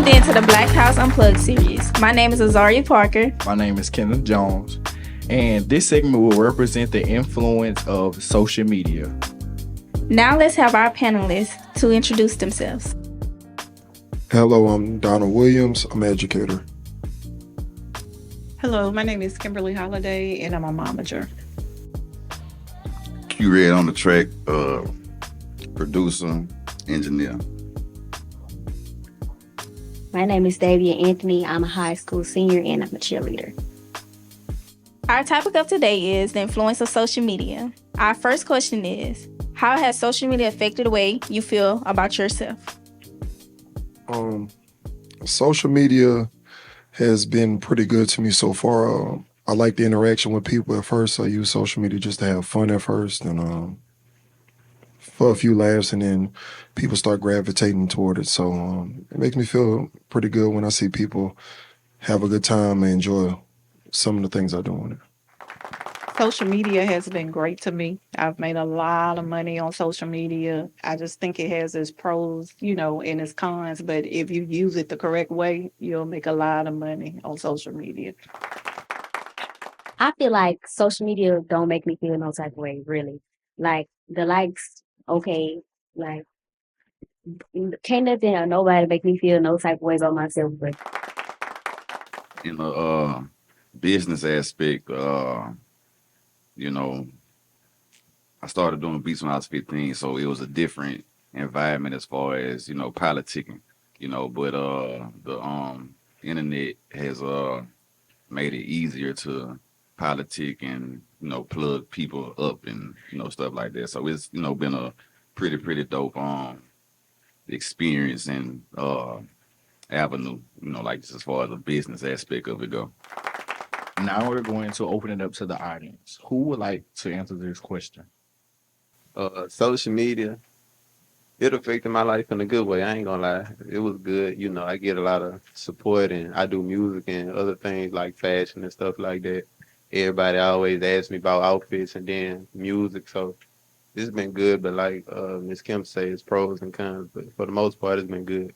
tuned in to the Blackhouse Unplugged series. My name is Azaria Parker. My name is Kenneth Jones, and this segment will represent the influence of social media. Now let's have our panelists to introduce themselves. Hello, I'm Donald Williams. I'm an educator. Hello, my name is Kimberly Holiday, and I'm a momager. Q-Red on the track, producer, engineer. My name is Davia Anthony. I'm a high school senior and I'm a cheerleader. Our topic of today is the influence of social media. Our first question is, how has social media affected the way you feel about yourself? Social media has been pretty good to me so far. I like the interaction with people at first. I use social media just to have fun at first and for a few laughs, and then people start gravitating toward it. So it makes me feel pretty good when I see people have a good time and enjoy some of the things I do on it. Social media has been great to me. I've made a lot of money on social media. I just think it has its pros, and its cons. But if you use it the correct way, you'll make a lot of money on social media. I feel like social media don't make me feel no type of way, really. Like the likes, okay, like can't nothing or nobody make me feel no type of ways on myself. But In the business aspect, I started doing beats when I was 15, so it was a different environment as far as, politicking, but the internet has made it easier to politic and, plug people up and, stuff like that. So it's, been a pretty dope experience and avenue, like just as far as the business aspect of it go. Now we're going to open it up to the audience. Who would like to answer this question? Social media, it affected my life in a good way. I ain't gonna lie. It was good. I get a lot of support and I do music and other things like fashion and stuff like that. Everybody always asks me about outfits and then music. So it's been good, but like Ms. Kim says, it's pros and cons. But for the most part, it's been good.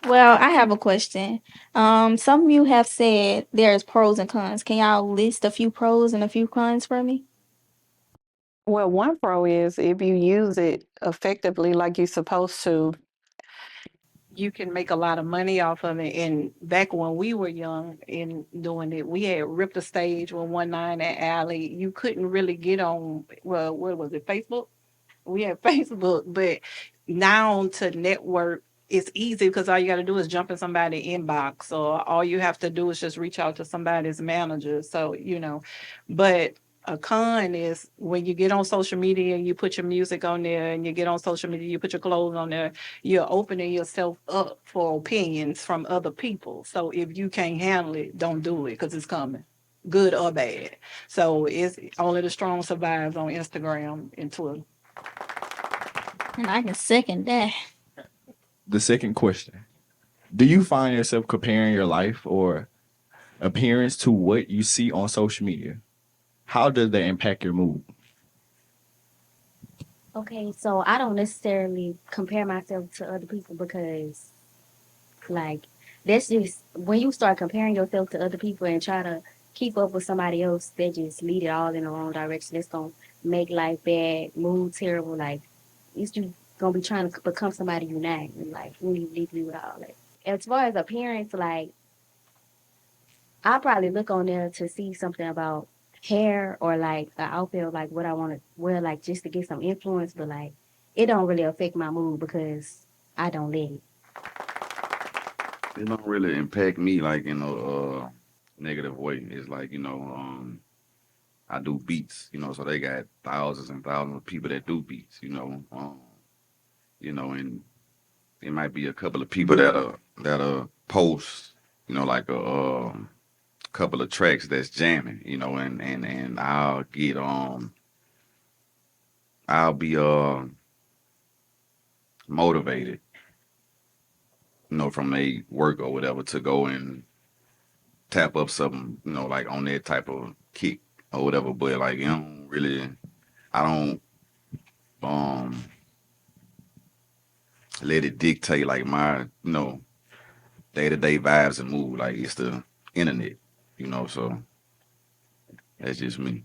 Well, I have a question. Some of you have said there's pros and cons. Can y'all list a few pros and a few cons for me? Well, one pro is if you use it effectively like you're supposed to, you can make a lot of money off of it. And back when we were young and doing it, we had ripped a stage with 19 at Alley. You couldn't really get on, well, what was it, Facebook? We had Facebook, but now to network, it's easy because all you got to do is jump in somebody's inbox, or all you have to do is just reach out to somebody's manager. So, but a con is when you get on social media and you put your music on there and you get on social media, you put your clothes on there, you're opening yourself up for opinions from other people. So if you can't handle it, don't do it because it's coming, good or bad. So it's only the strong survive on Instagram and Twitter. And I can second that. The second question. Do you find yourself comparing your life or appearance to what you see on social media? How does that impact your mood? okay, so I don't necessarily compare myself to other people because, like, that's just when you start comparing yourself to other people and try to keep up with somebody else, that just lead it all in the wrong direction. It's gonna make life bad, mood terrible. Like, it's you gonna be trying to become somebody you're not, and like, who you leave you with all that. As far as appearance, like, I probably look on there to see something about hair or like an outfit or like what I want to wear, like just to get some influence, but like it don't really affect my mood because I don't let it. It don't really impact me like in a negative way. It's like, I do beats, so they got thousands and thousands of people that do beats, and it might be a couple of people that post, like a couple of tracks that's jamming, and I'll be motivated, from a work or whatever to go and tap up something, like on that type of kick or whatever. But like, I don't um let it dictate like my, day-to-day vibes and mood. Like it's the internet, you know. So that's just me.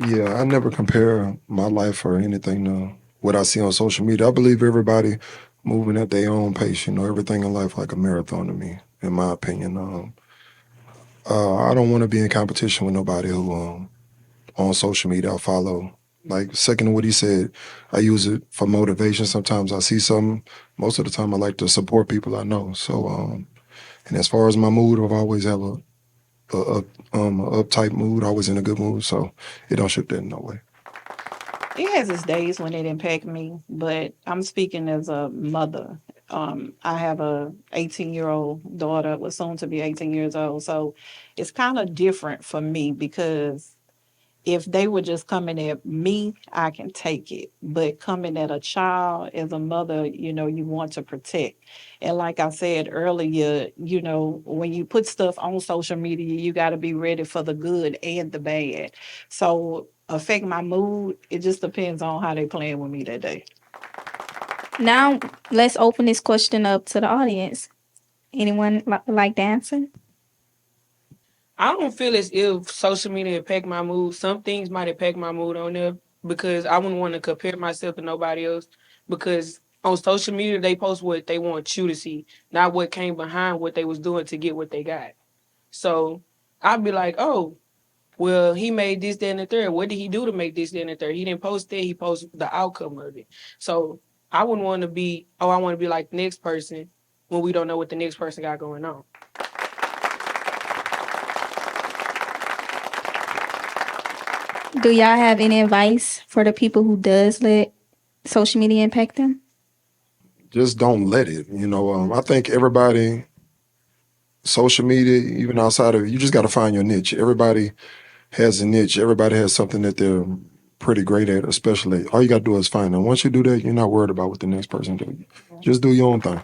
Yeah, I never compare my life or anything to what I see on social media. I believe everybody moving at their own pace. You know, everything in life like a marathon to me, in my opinion. I don't want to be in competition with nobody who on social media I follow. Like second to what he said, I use it for motivation. Sometimes I see something. Most of the time, I like to support people I know. So, and as far as my mood, I've always have a uptight mood, always in a good mood. So it don't shift that in no way. It has its days when it impact me, but I'm speaking as a mother. I have a 18-year-old daughter, was soon to be 18 years old. So it's kind of different for me because if they were just coming at me, I can take it. But coming at a child as a mother, you want to protect. And like I said earlier, when you put stuff on social media, you got to be ready for the good and the bad. So affect my mood, it just depends on how they playing with me that day. Now, let's open this question up to the audience. Anyone like to answer? I don't feel as if social media impact my mood. Some things might impact my mood on there because I wouldn't want to compare myself to nobody else. Because on social media, they post what they want you to see, not what came behind what they was doing to get what they got. So I'd be like, oh, well, he made this, that, and the third. What did he do to make this, that, and the third? He didn't post that. He posted the outcome of it. So I wouldn't want to be, oh, I want to be like the next person when we don't know what the next person got going on. Do y'all have any advice for the people who does let social media impact them? Just don't let it. I think everybody, social media, even outside of it, you just got to find your niche. Everybody has a niche. Everybody has something that they're pretty great at, especially. All you got to do is find them. Once you do that, you're not worried about what the next person do. Just do your own thing.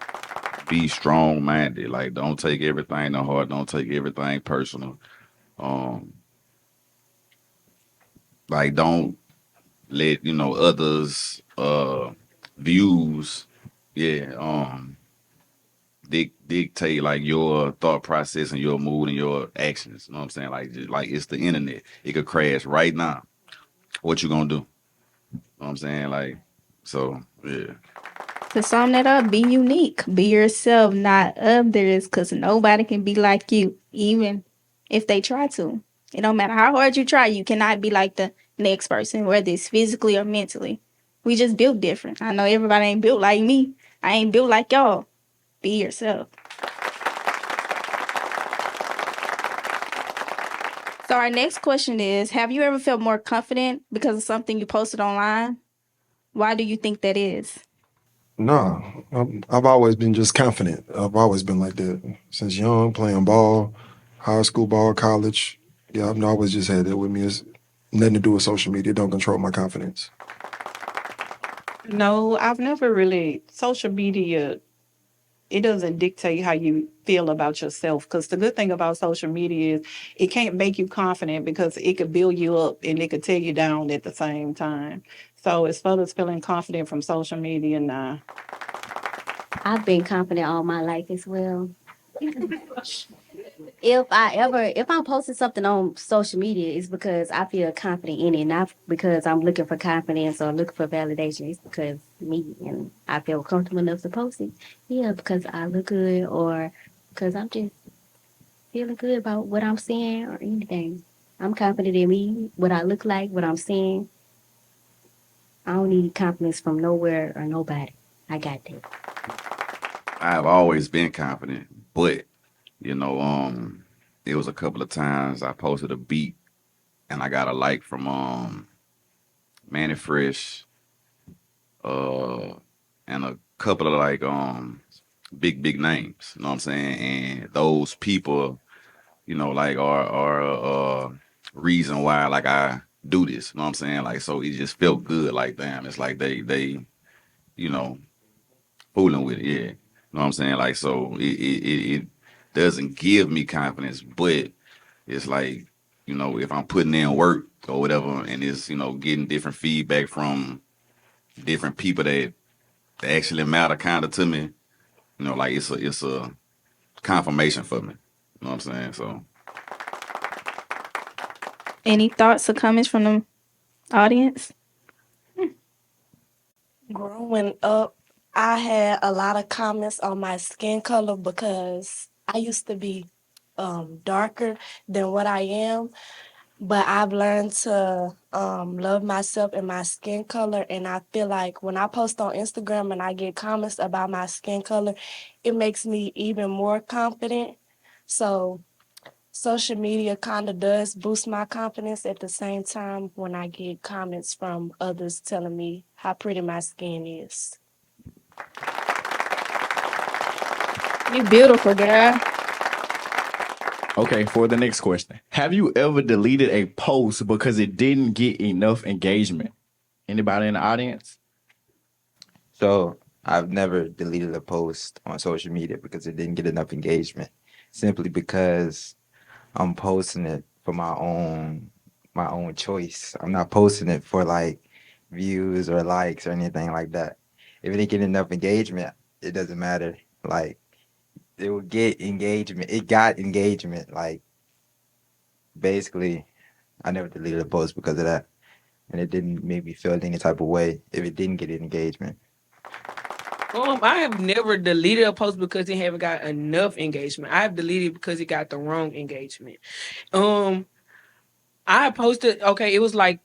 Be strong-minded. Like don't take everything to heart. Don't take everything personal. Like don't let others views dictate like your thought process and your mood and your actions. You know what I'm saying? Like just, like it's the internet. It could crash right now. What you gonna do? You know what I'm saying? Like so yeah. To sum that up, be unique. Be yourself, not others, because nobody can be like you, even if they try to. It don't matter how hard you try, you cannot be like the next person, whether it's physically or mentally. We just built different. I know everybody ain't built like me. I ain't built like y'all. Be yourself. So our next question is, have you ever felt more confident because of something you posted online? Why do you think that is? No, I've always been just confident. I've always been like that since young, playing ball, high school ball, college. Yeah, I've always just had that with me. It's nothing to do with social media. It don't control my confidence. No, I've never really, social media, it doesn't dictate how you feel about yourself. Because the good thing about social media is it can't make you confident because it could build you up and it could tear you down at the same time. So as far as feeling confident from social media, nah. I've been confident all my life as well. If I'm posting something on social media, it's because I feel confident in it, not because I'm looking for confidence or looking for validation. It's because me and I feel comfortable enough to post it. Yeah, because I look good or because I'm just feeling good about what I'm seeing or anything. I'm confident in me, what I look like, what I'm seeing. I don't need confidence from nowhere or nobody. I got that. I've always been confident, but it was a couple of times I posted a beat and I got a like from Manny Fresh, and a couple of like big names, you know what I'm saying? And those people, like are reason why like I do this, you know what I'm saying? Like so it just felt good, like damn, it's like they you know, fooling with it, yeah. You know what I'm saying? Like so it doesn't give me confidence, but it's like, if I'm putting in work or whatever and it's, getting different feedback from different people that actually matter kind of to me, like it's a confirmation for me. You know what I'm saying? So Any thoughts or comments from the audience? Growing up, I had a lot of comments on my skin color because I used to be darker than what I am. But I've learned to love myself and my skin color. And I feel like when I post on Instagram and I get comments about my skin color, it makes me even more confident. So social media kind of does boost my confidence at the same time when I get comments from others telling me how pretty my skin is. You beautiful, girl. Okay, for the next question. Have you ever deleted a post because it didn't get enough engagement? Anybody in the audience? So I've never deleted a post on social media because it didn't get enough engagement, simply because I'm posting it for my own choice. I'm not posting it for like views or likes or anything like that. If it didn't get enough engagement, it doesn't matter. Like it will get engagement. It got engagement. Like basically, I never deleted a post because of that, and it didn't make me feel any type of way if it didn't get engagement. I have never deleted a post because it haven't got enough engagement. I have deleted because it got the wrong engagement. Um, I posted. Okay, it was like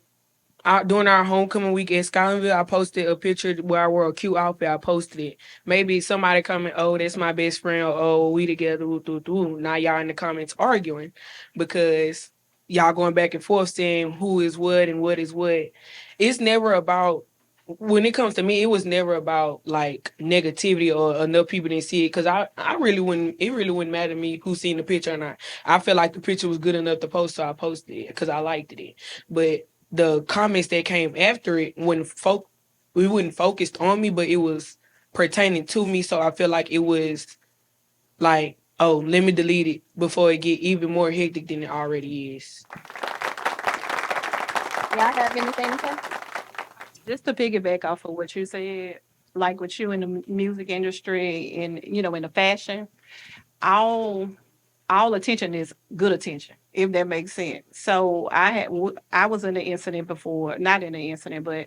during our homecoming week at Scotlandville, I posted a picture where I wore a cute outfit. I posted it. Maybe somebody coming, oh, that's my best friend. Or, oh, we together. Ooh, ooh, ooh. Now y'all in the comments arguing because y'all going back and forth saying who is what and what is what. It's never about. When it comes to me, it was never about like negativity or enough people didn't see it because I really wouldn't. It really wouldn't matter to me who seen the picture or not. I felt like the picture was good enough to post, so I posted it because I liked it. But the comments that came after it when we wouldn't focused on me, but it was pertaining to me. So I feel like it was like, oh, let me delete it before it get even more hectic than it already is. Y'all have anything to say? Just to piggyback off of what you said, like with you in the music industry and in the fashion, all all attention is good attention, if that makes sense. So I was in an incident before, not in an incident, but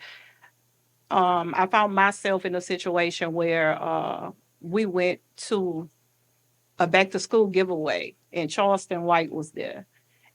I found myself in a situation where we went to a back to school giveaway and Charleston White was there.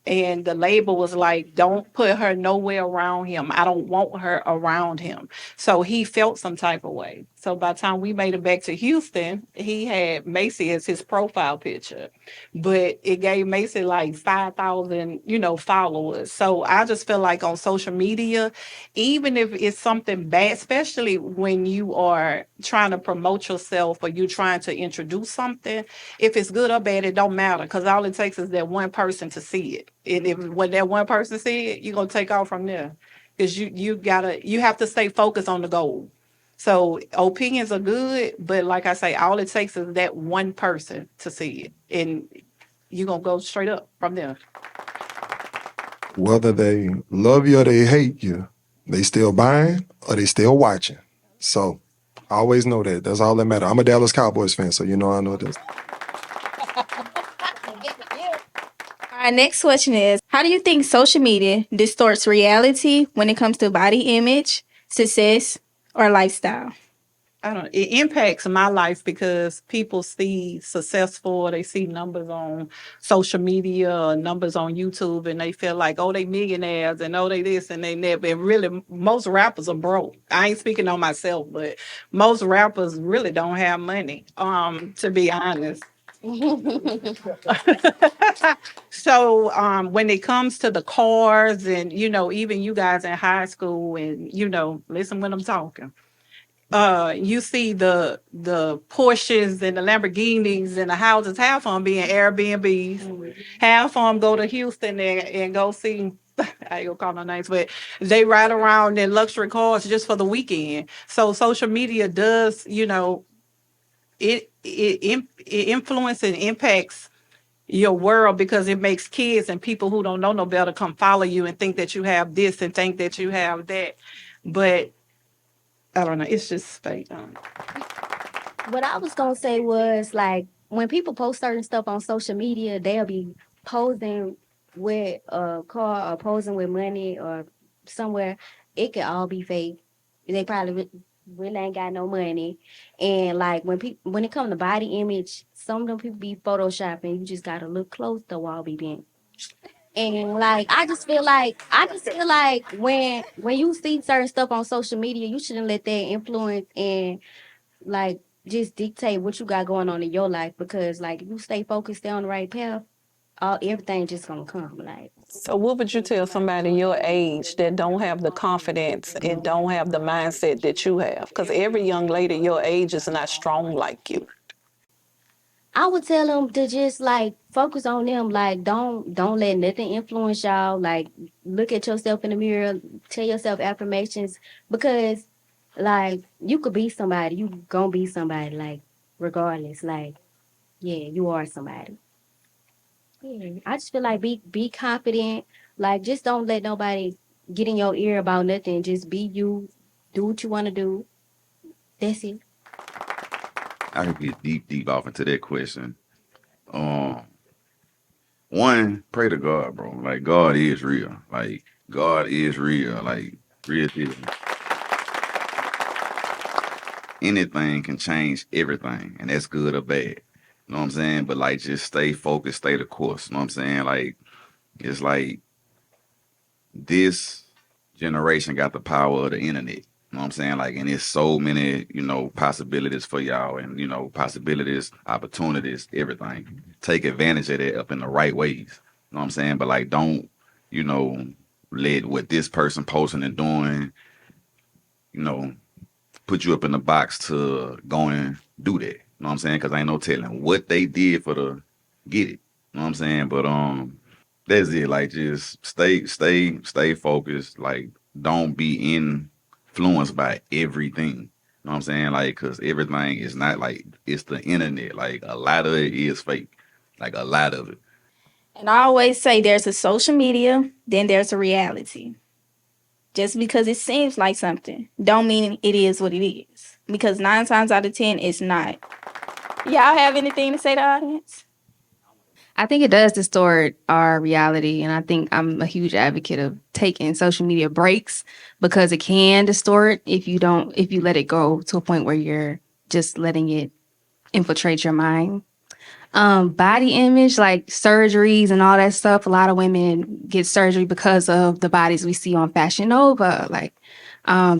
And the label was like, don't put her nowhere around him. I don't want her around him. So he felt some type of way. So by the time we made it back to Houston, he had Macy as his profile picture. But it gave Macy like 5,000, followers. So I just feel like on social media, even if it's something bad, especially when you are trying to promote yourself or you're trying to introduce something, if it's good or bad, it don't matter because all it takes is that one person to see it. And if when that one person see it, you're gonna take off from there. Because you have to stay focused on the goal. So opinions are good, but like I say, all it takes is that one person to see it. And you're gonna go straight up from there. Whether they love you or they hate you, they still buying or they still watching. So I always know that. That's all that matters. I'm a Dallas Cowboys fan, so I know this. Our next question is, how do you think social media distorts reality when it comes to body image, success, or lifestyle? I don't. It impacts my life because people see successful. They see numbers on social media, or numbers on YouTube, and they feel like, oh, they millionaires, and oh, they this and they that. But really, most rappers are broke. I ain't speaking on myself, but most rappers really don't have money. To be honest. So when it comes to the cars and even you guys in high school and listen when I'm talking, you see the Porsches and the Lamborghinis and the houses, half of them being Airbnbs, half of them go to Houston and go see. I ain't gonna call no names, but they ride around in luxury cars just for the weekend. So social media does, it influences and impacts your world because it makes kids and people who don't know no better come follow you and think that you have this and think that you have that. But I don't know. It's just fake. What I was gonna say was like when people post certain stuff on social media, they'll be posing with a car or posing with money or somewhere. It could all be fake. They probably really ain't got no money. And like when it comes to body image, some of them people be photoshopping. You just gotta look close, the wall be bent. And like I just feel like when you see certain stuff on social media, you shouldn't let that influence and like just dictate what you got going on in your life because like if you stay focused on the right path, all everything just gonna come. Like So what would you tell somebody your age that don't have the confidence and don't have the mindset that you have? Because every young lady your age is not strong like you. I would tell them to just like focus on them. Like don't let nothing influence y'all. Like look at yourself in the mirror, tell yourself affirmations because like you could be somebody, you gonna be somebody. Like regardless, like yeah, you are somebody. Yeah, I just feel like be confident. Like just don't let nobody get in your ear about nothing. Just be you. Do what you want to do. That's it. I could get deep off into that question. Um, One, pray to God, bro. Like God is real. Like God is real. Like real deal. Anything can change everything, and that's good or bad. You know what I'm saying? But like, just stay focused, stay the course. You know what I'm saying? Like, it's like this generation got the power of the internet. You know what I'm saying? Like, and there's so many, possibilities for y'all, and possibilities, opportunities, everything. Take advantage of that up in the right ways. You know what I'm saying? But like, don't, you know, let what this person posting and doing, you know, put you up in the box to go and do that. You know what I'm saying? Because ain't no telling what they did for the get it. You know what I'm saying? But that's it. Like just stay focused. Like don't be influenced by everything. You know what I'm saying? Like, cause everything is not like it's the internet. Like a lot of it is fake. Like a lot of it. And I always say there's a social media, then there's a reality. Just because it seems like something, don't mean it is what it is. Because 9 times out of 10, it's not. Y'all have anything to say to the audience? I think it does distort our reality. And I think I'm a huge advocate of taking social media breaks because it can distort if you let it go to a point where you're just letting it infiltrate your mind. Body image, like surgeries and all that stuff. A lot of women get surgery because of the bodies we see on Fashion Nova. Like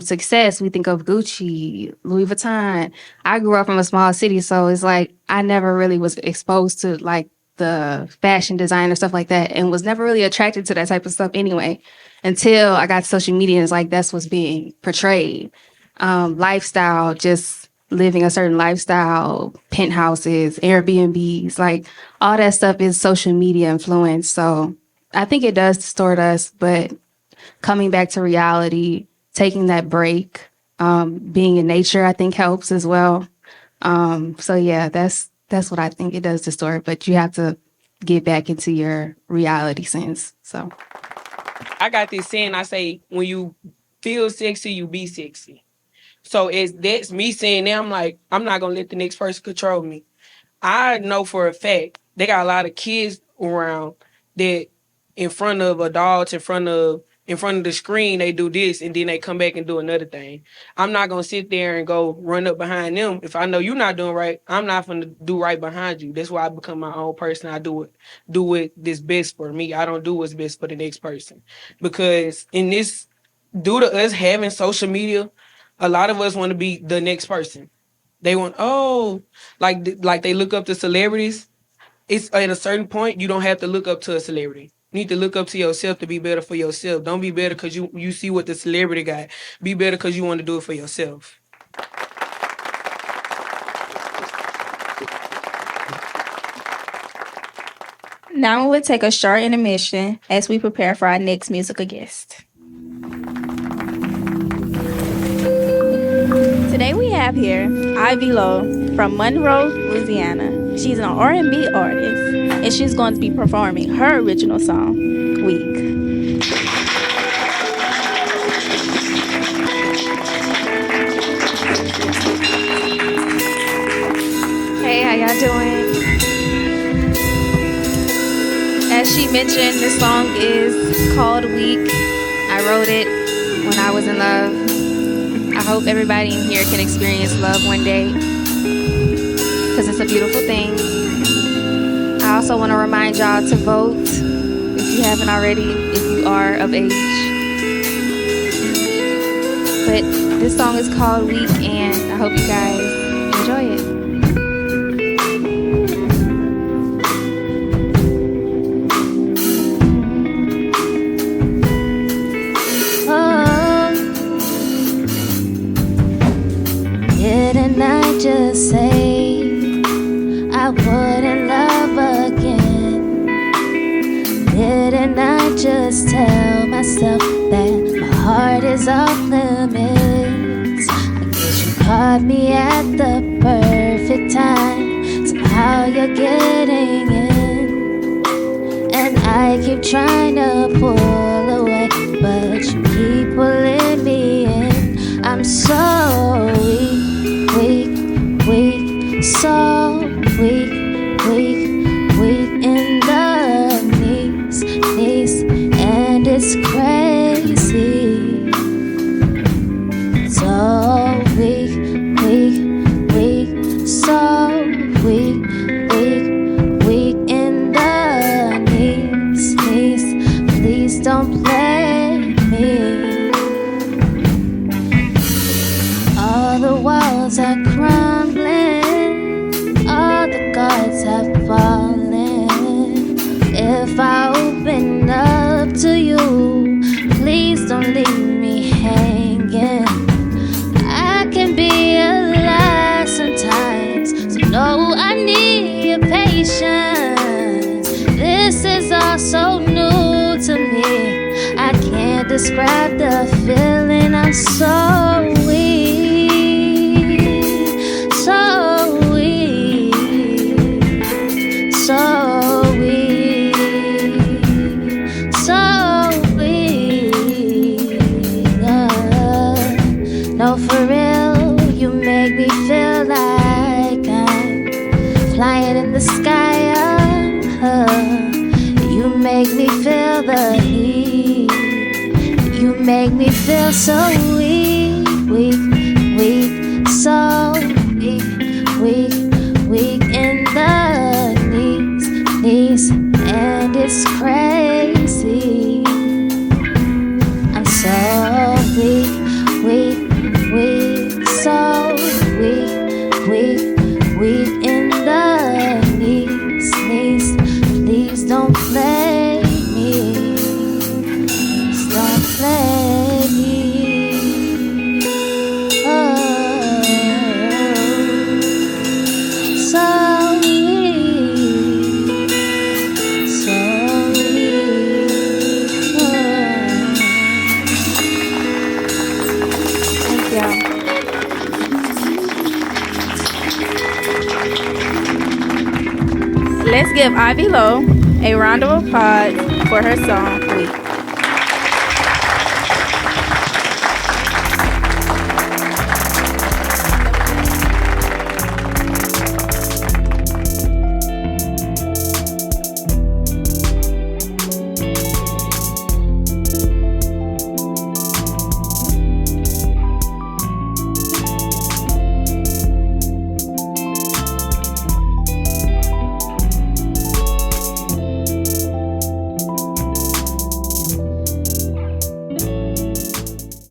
success, we think of Gucci, Louis Vuitton. I grew up from a small city, so it's like I never really was exposed to like the fashion design or stuff like that, and was never really attracted to that type of stuff anyway. Until I got to social media, and it's like that's what's being portrayed. Lifestyle, just living a certain lifestyle, penthouses, Airbnbs, like all that stuff is social media influence. So I think it does distort us, but coming back to reality, taking that break, being in nature, I think helps as well. So yeah, that's what I think it does distort, but you have to get back into your reality sense. So I got this saying I say when you feel sexy, you be sexy. So it's that's me saying that I'm like, I'm not gonna let the next person control me. I know for a fact they got a lot of kids around that in front of adults, in front of the screen, they do this and then they come back and do another thing. I'm not gonna sit there and go run up behind them. If I know you're not doing right, I'm not gonna do right behind you. That's why I become my own person. I do it this best for me. I don't do what's best for the next person. Because in this, due to us having social media, a lot of us want to be the next person. They want, oh, like they look up to celebrities. It's at a certain point you don't have to look up to a celebrity. You need to look up to yourself to be better for yourself. Don't be better because you see what the celebrity got. Be better because you want to do it for yourself. Now we'll take a short intermission as we prepare for our next musical guest. Today we have here Ivy Lowe from Monroe, Louisiana. She's an R&B artist, and she's going to be performing her original song, Weak. Hey, how y'all doing? already mentioned, this song is called Weak. I wrote it when I was in love. I hope everybody in here can experience love one day because it's a beautiful thing. I also want to remind y'all to vote if you haven't already, if you are of age. But this song is called Weak, and I hope you guys enjoy it. Didn't I just say I wouldn't love again? Didn't I just tell myself that my heart is off limits? I guess you caught me at the perfect time. Somehow you're getting in, and I keep trying to pull away, but you keep pulling me in. I'm so weak, so weak, weak in the knees, and it's crazy. So weak, so weak in the knees. Please don't play me. All the walls are crumbling, all the gods have fallen. If I open up to you, please don't leave me hanging. I can be a lie sometimes, so no, I need your patience. This is all so new to me. I can't describe the feeling. I'm so weak, so weak, so weak, so weak. No, for real, you make me feel like I'm flying in the sky. You make me feel the heat. You make me feel so weak, so weak in the knees, and it's crazy. I'm so weak, so weak in the knees. Please don't play me. Please don't play me. Oh, so weak, so weak. Oh. Thank y'all. Let's give Ivy Lowe a round of applause for her song Weak.